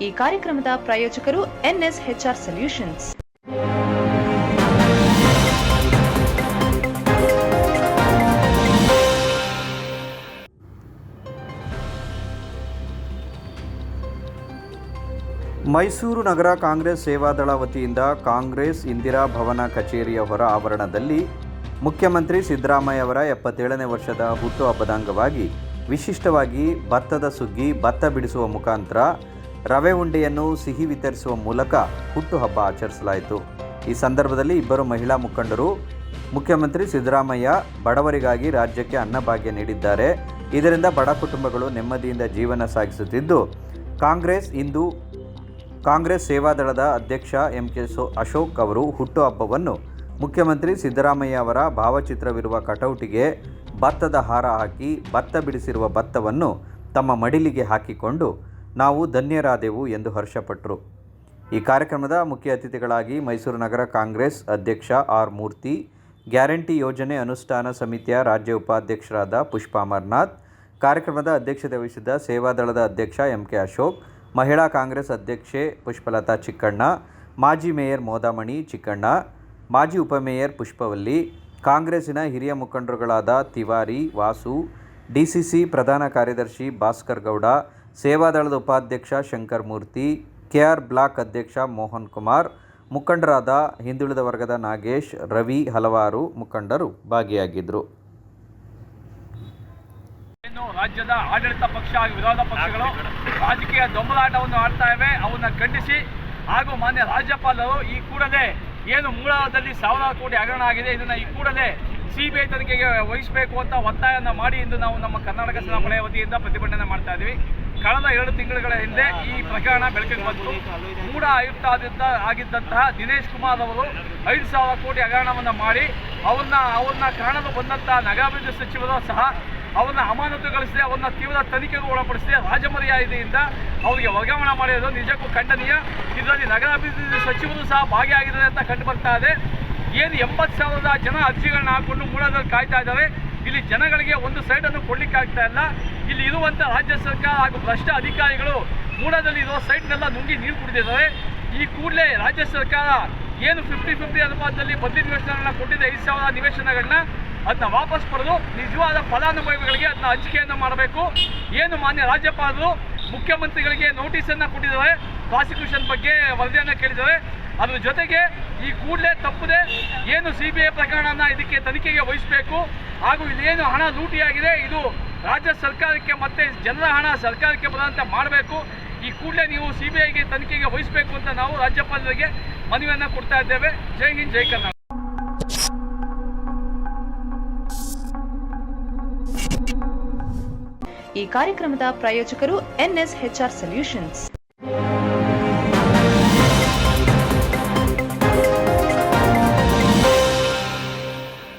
ಈ ಕಾರ್ಯಕ್ರಮದ ಪ್ರಾಯೋಜಕರು NSHR ಸೊಲ್ಯೂಷನ್ಸ್. ಮೈಸೂರು ನಗರ ಕಾಂಗ್ರೆಸ್ ಸೇವಾದಳ ವತಿಯಿಂದ ಕಾಂಗ್ರೆಸ್ ಇಂದಿರಾ ಭವನ ಕಚೇರಿಯ ಹೊರ ಆವರಣದಲ್ಲಿ ಮುಖ್ಯಮಂತ್ರಿ ಸಿದ್ದರಾಮಯ್ಯ ಅವರ 77ನೇ ವರ್ಷದ ಹುಟ್ಟುಹಬ್ಬದ ಅಂಗವಾಗಿ ವಿಶಿಷ್ಟವಾಗಿ ಭತ್ತದ ಸುಗ್ಗಿ, ಭತ್ತ ಬಿಡಿಸುವ ಮುಖಾಂತರ ರವೆ ಉಂಡೆಯನ್ನು ಸಿಹಿ ವಿತರಿಸುವ ಮೂಲಕ ಹುಟ್ಟುಹಬ್ಬ ಆಚರಿಸಲಾಯಿತು. ಈ ಸಂದರ್ಭದಲ್ಲಿ ಇಬ್ಬರು ಮಹಿಳಾ ಮುಖಂಡರು ಮುಖ್ಯಮಂತ್ರಿ ಸಿದ್ದರಾಮಯ್ಯ ಬಡವರಿಗಾಗಿ ರಾಜ್ಯಕ್ಕೆ ಅನ್ನಭಾಗ್ಯ ನೀಡಿದ್ದಾರೆ, ಇದರಿಂದ ಬಡ ಕುಟುಂಬಗಳು ನೆಮ್ಮದಿಯಿಂದ ಜೀವನ ಸಾಗಿಸುತ್ತಿದ್ದು, ಕಾಂಗ್ರೆಸ್ ಸೇವಾದಳದ ಅಧ್ಯಕ್ಷ MK ಅಶೋಕ್ ಅವರು ಹುಟ್ಟುಹಬ್ಬವನ್ನು ಮುಖ್ಯಮಂತ್ರಿ ಸಿದ್ದರಾಮಯ್ಯ ಅವರ ಭಾವಚಿತ್ರವಿರುವ ಕಟೌಟಿಗೆ ಭತ್ತದ ಹಾರ ಹಾಕಿ ಭತ್ತ ಬಿಡಿಸಿರುವ ಭತ್ತವನ್ನು ತಮ್ಮ ಮಡಿಲಿಗೆ ಹಾಕಿಕೊಂಡು ನಾವು ಧನ್ಯರಾದೆವು ಎಂದು ಹರ್ಷಪಟ್ಟರು. ಈ ಕಾರ್ಯಕ್ರಮದ ಮುಖ್ಯ ಅತಿಥಿಗಳಾಗಿ ಮೈಸೂರು ನಗರ ಕಾಂಗ್ರೆಸ್ ಅಧ್ಯಕ್ಷ R. ಮೂರ್ತಿ, ಗ್ಯಾರಂಟಿ ಯೋಜನೆ ಅನುಷ್ಠಾನ ಸಮಿತಿಯ ರಾಜ್ಯ ಉಪಾಧ್ಯಕ್ಷರಾದ ಪುಷ್ಪಾ ಅಮರನಾಥ್, ಕಾರ್ಯಕ್ರಮದ ಅಧ್ಯಕ್ಷತೆ ವಹಿಸಿದ್ದ ಸೇವಾದಳದ ಅಧ್ಯಕ್ಷ MK ಅಶೋಕ್, ಮಹಿಳಾ ಕಾಂಗ್ರೆಸ್ ಅಧ್ಯಕ್ಷೆ ಪುಷ್ಪಲತಾ ಚಿಕ್ಕಣ್ಣ, ಮಾಜಿ ಮೇಯರ್ ಮೋದಾಮಣಿ ಚಿಕ್ಕಣ್ಣ, ಮಾಜಿ ಉಪಮೇಯರ್ ಪುಷ್ಪವಲ್ಲಿ, ಕಾಂಗ್ರೆಸ್ಸಿನ ಹಿರಿಯ ಮುಖಂಡರುಗಳಾದ ತಿವಾರಿ ವಾಸು, DCC ಪ್ರಧಾನ ಕಾರ್ಯದರ್ಶಿ ಭಾಸ್ಕರ್ ಗೌಡ, ಸೇವಾದಳದ ಉಪಾಧ್ಯಕ್ಷ ಶಂಕರ್ ಮೂರ್ತಿ, KR ಬ್ಲಾಕ್ ಅಧ್ಯಕ್ಷ ಮೋಹನ್ ಕುಮಾರ್, ಮುಖಂಡರಾದ ಹಿಂದುಳಿದ ವರ್ಗದ ನಾಗೇಶ್, ರವಿ, ಹಲವಾರು ಮುಖಂಡರು ಭಾಗಿಯಾಗಿದ್ದರು. ರಾಜ್ಯದ ಆಡಳಿತ ಪಕ್ಷ ಹಾಗೂ ವಿರೋಧ ಪಕ್ಷಗಳು ರಾಜಕೀಯ ದೊಂಬಲಾಟವನ್ನು ಆಡ್ತಾ ಇವೆ. ಅವನ್ನ ಖಂಡಿಸಿ ಹಾಗೂ ಮಾನ್ಯ ರಾಜ್ಯಪಾಲರು ಈ ಕೂಡಲೇ ಏನು ಮೂಲದಲ್ಲಿ 1000 ಕೋಟಿ ಹಗರಣ ಆಗಿದೆ, ಇದನ್ನು ಈ ಕೂಡಲೇ CBI ತನಿಖೆಗೆ ವಹಿಸಬೇಕು ಅಂತ ಒತ್ತಾಯವನ್ನು ಮಾಡಿ ಇಂದು ನಾವು ನಮ್ಮ ಕರ್ನಾಟಕ ಸೇನಾ ಪಡೆಯ ವತಿಯಿಂದ ಪ್ರತಿಭಟನೆ ಮಾಡ್ತಾ ಇದ್ದೀವಿ. ಕಳೆದ 2 ತಿಂಗಳ ಹಿಂದೆ ಈ ಪ್ರಕರಣ ಬೆಳಕಿಗೆ ಬಂತು. ಮೂಡ ಆಯುಕ್ತ ಆಗಿದ್ದಂತಹ ದಿನೇಶ್ ಕುಮಾರ್ ಅವರು 5000 ಕೋಟಿ ಹಗರಣವನ್ನು ಮಾಡಿ ಅವ್ರನ್ನ ಕಾಣಲು ಬಂದಂತಹ ನಗರಾಭಿವೃದ್ಧಿ ಸಚಿವರು ಸಹ ಅವನ್ನ ಅಮಾನತುಗೊಳಿಸಿ ಅವನ್ನ ತೀವ್ರ ತನಿಖೆಗೂ ಒಳಪಡಿಸಿ ರಾಜಮರ್ಯಾದೆಯಿಂದ ಅವರಿಗೆ ವರ್ಗಾವಣೆ ಮಾಡಿರೋದು ನಿಜಕ್ಕೂ ಖಂಡನೀಯ. ಇದರಲ್ಲಿ ನಗರಾಭಿವೃದ್ಧಿ ಸಚಿವರು ಸಹ ಭಾಗಿಯಾಗಿದ್ದಾರೆ ಅಂತ ಕಂಡು ಬರ್ತಾ ಇದೆ. ಏನು 80,000 ಜನ ಅರ್ಜಿಗಳನ್ನ ಹಾಕೊಂಡು ಮೂಲದಲ್ಲಿ ಕಾಯ್ತಾ ಇದ್ದಾರೆ. ಇಲ್ಲಿ ಜನಗಳಿಗೆ ಒಂದು ಸೈಟನ್ನು ಕೊಡ್ಲಿಕ್ಕಾಗ್ತಾ ಇಲ್ಲ. ಇಲ್ಲಿ ಇರುವಂಥ ರಾಜ್ಯ ಸರ್ಕಾರ ಹಾಗೂ ಭ್ರಷ್ಟ ಅಧಿಕಾರಿಗಳು ಮೂಲದಲ್ಲಿ ಇರೋ ಸೈಟ್ನೆಲ್ಲ ನುಂಗಿ ನೀರು ಕುಡಿದಿದ್ದಾರೆ. ಈ ಕೂಡಲೇ ರಾಜ್ಯ ಸರ್ಕಾರ ಏನು 50-50 ಅನುಪಾತದಲ್ಲಿ ಬದಲಿ ನಿವೇಶನಗಳನ್ನ ಕೊಟ್ಟಿದೆ, 5,000 ನಿವೇಶನಗಳನ್ನ ಅದನ್ನ ವಾಪಸ್ ಪಡೆದು ನಿಜವಾದ ಫಲಾನುಭವಿಗಳಿಗೆ ಅದನ್ನ ಹಂಚಿಕೆಯನ್ನು ಮಾಡಬೇಕು. ಏನು ಮಾನ್ಯ ರಾಜ್ಯಪಾಲರು ಮುಖ್ಯಮಂತ್ರಿಗಳಿಗೆ ನೋಟಿಸನ್ನು ಕೊಟ್ಟಿದ್ದಾರೆ, ಪ್ರಾಸಿಕ್ಯೂಷನ್ ಬಗ್ಗೆ ವರದಿಯನ್ನು ಕೇಳಿದ್ದಾರೆ. ಅದ್ರ ಜೊತೆಗೆ ಈ ಕೂಡಲೇ ತಪ್ಪದೆ ಏನು CBI ಪ್ರಕರಣನ ಇದಕ್ಕೆ ತನಿಖೆಗೆ ವಹಿಸಬೇಕು. ಹಾಗೂ ಇದೇನು ಹಣ ಲೂಟಿಯಾಗಿದೆ ಇದು ರಾಜ್ಯ ಸರ್ಕಾರಕ್ಕೆ ಮತ್ತೆ ಜನರ ಹಣ ಸರ್ಕಾರಕ್ಕೆ ಬರುವಂತೆ ಮಾಡಬೇಕು. ಈ ಕೂಡಲೇ ನೀವು CBIಗೆ ತನಿಖೆಗೆ ವಹಿಸಬೇಕು ಅಂತ ನಾವು ರಾಜ್ಯಪಾಲರಿಗೆ ಮನವಿಯನ್ನು ಕೊಡ್ತಾ ಇದ್ದೇವೆ. ಜೈ ಹಿಂದ್, ಜೈ ಕರ್ನಾಟಕ. ಈ ಕಾರ್ಯಕ್ರಮದ ಪ್ರಾಯೋಜಕರು NSHR ಸೊಲ್ಯೂಷನ್ಸ್.